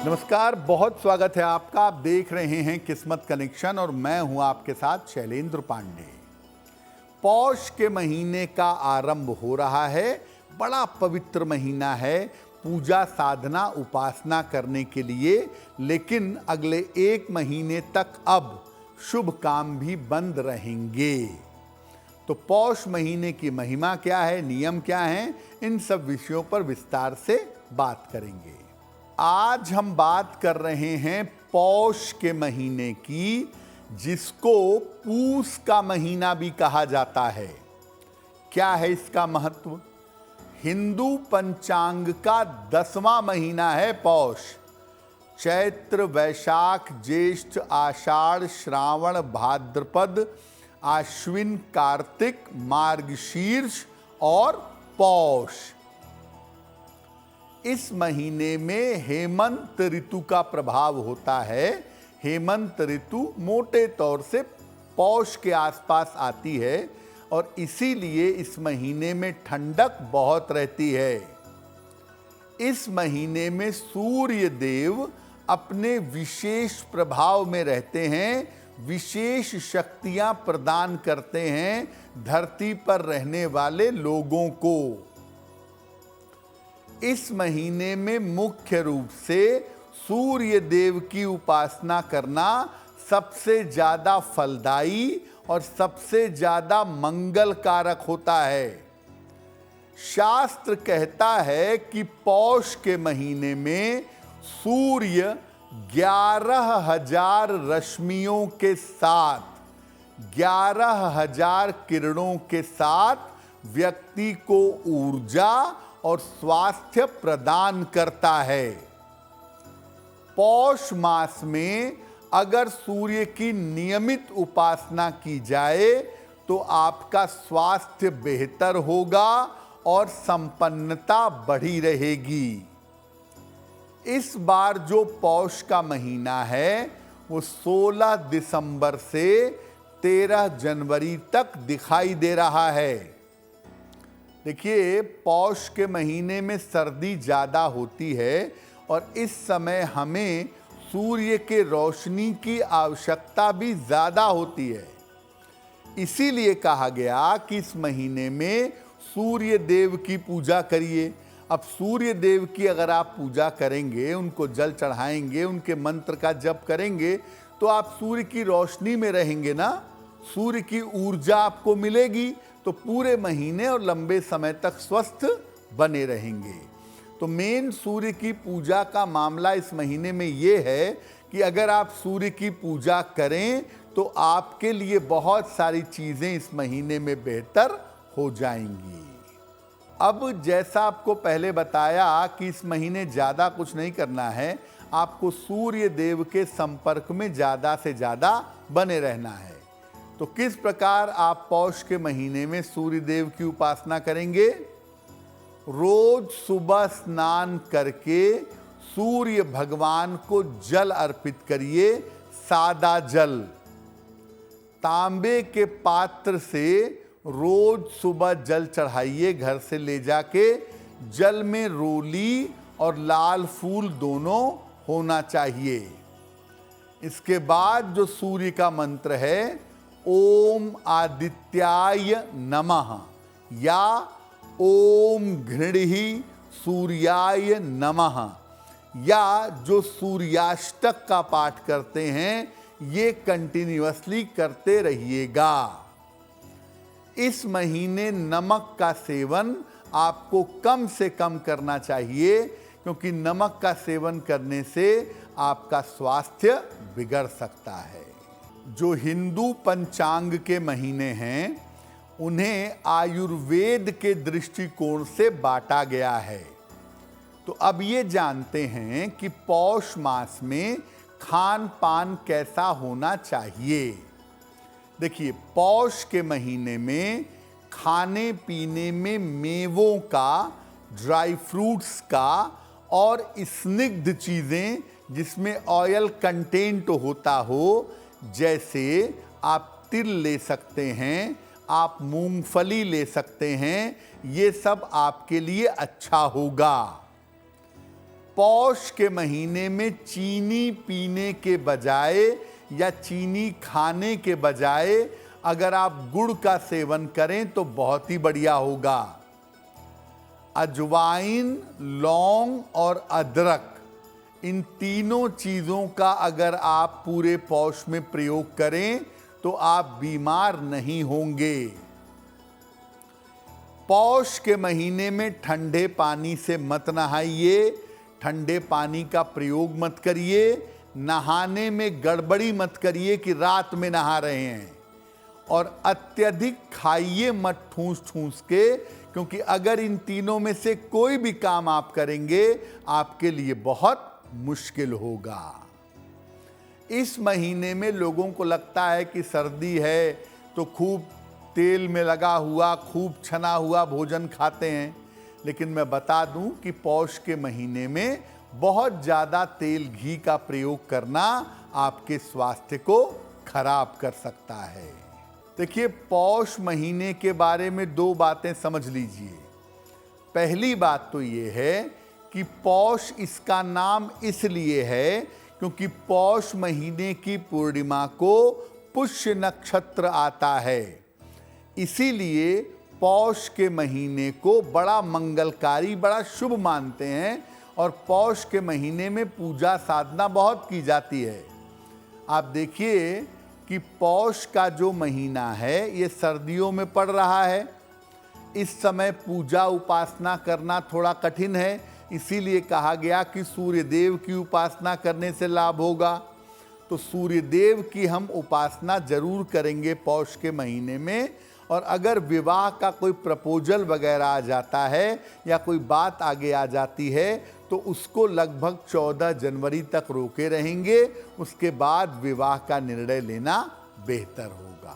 नमस्कार, बहुत स्वागत है आपका। आप देख रहे हैं किस्मत कनेक्शन और मैं हूं आपके साथ शैलेंद्र पांडे। पौष के महीने का आरंभ हो रहा है। बड़ा पवित्र महीना है पूजा साधना उपासना करने के लिए, लेकिन अगले एक महीने तक अब शुभ काम भी बंद रहेंगे। तो पौष महीने की महिमा क्या है, नियम क्या है, इन सब विषयों पर विस्तार से बात करेंगे। आज हम बात कर रहे हैं पौष के महीने की, जिसको पूस का महीना भी कहा जाता है। क्या है इसका महत्व? हिंदू पंचांग का 10वां महीना है पौष। चैत्र, वैशाख, ज्येष्ठ, आषाढ़, श्रावण, भाद्रपद, आश्विन, कार्तिक, मार्गशीर्ष और पौष। इस महीने में हेमंत ऋतु का प्रभाव होता है। हेमंत ऋतु मोटे तौर से पौष के आसपास आती है और इसीलिए इस महीने में ठंडक बहुत रहती है। इस महीने में सूर्य देव अपने विशेष प्रभाव में रहते हैं, विशेष शक्तियां प्रदान करते हैं धरती पर रहने वाले लोगों को। इस महीने में मुख्य रूप से सूर्य देव की उपासना करना सबसे ज्यादा फलदायी और सबसे ज्यादा मंगल कारक होता है। शास्त्र कहता है कि पौष के महीने में सूर्य 11,000 रश्मियों के साथ, 11,000 किरणों के साथ व्यक्ति को ऊर्जा और स्वास्थ्य प्रदान करता है। पौष मास में अगर सूर्य की नियमित उपासना की जाए तो आपका स्वास्थ्य बेहतर होगा और संपन्नता बढ़ी रहेगी। इस बार जो पौष का महीना है वो 16 दिसंबर से 13 जनवरी तक दिखाई दे रहा है। देखिए, पौष के महीने में सर्दी ज़्यादा होती है और इस समय हमें सूर्य के रोशनी की आवश्यकता भी ज़्यादा होती है। इसीलिए कहा गया कि इस महीने में सूर्य देव की पूजा करिए। अब सूर्य देव की अगर आप पूजा करेंगे, उनको जल चढ़ाएंगे, उनके मंत्र का जप करेंगे तो आप सूर्य की रोशनी में रहेंगे ना, सूर्य की ऊर्जा आपको मिलेगी तो पूरे महीने और लंबे समय तक स्वस्थ बने रहेंगे। तो मेन सूर्य की पूजा का मामला इस महीने में ये है कि अगर आप सूर्य की पूजा करें तो आपके लिए बहुत सारी चीज़ें इस महीने में बेहतर हो जाएंगी। अब जैसा आपको पहले बताया कि इस महीने ज़्यादा कुछ नहीं करना है, आपको सूर्य देव के संपर्क में ज़्यादा से ज़्यादा बने रहना है। तो किस प्रकार आप पौष के महीने में सूर्य देव की उपासना करेंगे? रोज सुबह स्नान करके सूर्य भगवान को जल अर्पित करिए, सादा जल। तांबे के पात्र से रोज सुबह जल चढ़ाइए, घर से ले जाके। जल में रोली और लाल फूल दोनों होना चाहिए। इसके बाद जो सूर्य का मंत्र है, ओम आदित्याय नमः या ओम घृणिः सूर्याय नमः, या जो सूर्याष्टक का पाठ करते हैं, ये कंटिन्यूअसली करते रहिएगा। इस महीने नमक का सेवन आपको कम से कम करना चाहिए, क्योंकि नमक का सेवन करने से आपका स्वास्थ्य बिगड़ सकता है। जो हिंदू पंचांग के महीने हैं उन्हें आयुर्वेद के दृष्टिकोण से बांटा गया है। तो अब ये जानते हैं कि पौष मास में खान पान कैसा होना चाहिए। देखिए, पौष के महीने में खाने पीने में मेवों का, ड्राई फ्रूट्स का और स्निग्ध चीज़ें जिसमें ऑयल कंटेंट होता हो, जैसे आप तिल ले सकते हैं, आप मूंगफली ले सकते हैं, ये सब आपके लिए अच्छा होगा। पौष के महीने में चीनी पीने के बजाय या चीनी खाने के बजाय अगर आप गुड़ का सेवन करें तो बहुत ही बढ़िया होगा। अजवाइन, लौंग और अदरक, इन तीनों चीज़ों का अगर आप पूरे पौष में प्रयोग करें तो आप बीमार नहीं होंगे। पौष के महीने में ठंडे पानी से मत नहाइए, ठंडे पानी का प्रयोग मत करिए, नहाने में गड़बड़ी मत करिए कि रात में नहा रहे हैं, और अत्यधिक खाइए मत ठूस ठूस के, क्योंकि अगर इन तीनों में से कोई भी काम आप करेंगे आपके लिए बहुत मुश्किल होगा। इस महीने में लोगों को लगता है कि सर्दी है तो खूब तेल में लगा हुआ, खूब छना हुआ भोजन खाते हैं, लेकिन मैं बता दूं कि पौष के महीने में बहुत ज़्यादा तेल घी का प्रयोग करना आपके स्वास्थ्य को खराब कर सकता है। देखिए, पौष महीने के बारे में दो बातें समझ लीजिए। पहली बात तो ये है कि पौष इसका नाम इसलिए है क्योंकि पौष महीने की पूर्णिमा को पुष्य नक्षत्र आता है, इसीलिए पौष के महीने को बड़ा मंगलकारी, बड़ा शुभ मानते हैं और पौष के महीने में पूजा साधना बहुत की जाती है। आप देखिए कि पौष का जो महीना है ये सर्दियों में पड़ रहा है। इस समय पूजा उपासना करना थोड़ा कठिन है, इसीलिए कहा गया कि सूर्य देव की उपासना करने से लाभ होगा। तो सूर्य देव की हम उपासना जरूर करेंगे पौष के महीने में। और अगर विवाह का कोई प्रपोजल वगैरह आ जाता है या कोई बात आगे आ जाती है तो उसको लगभग 14 जनवरी तक रोके रहेंगे, उसके बाद विवाह का निर्णय लेना बेहतर होगा।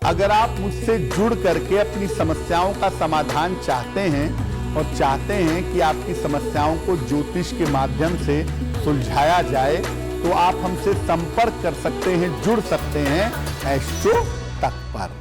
अगर आप मुझसे जुड़ करके अपनी समस्याओं का समाधान चाहते हैं और चाहते हैं कि आपकी समस्याओं को ज्योतिष के माध्यम से सुलझाया जाए तो आप हमसे संपर्क कर सकते हैं, जुड़ सकते हैं एस्ट्रो तक पर।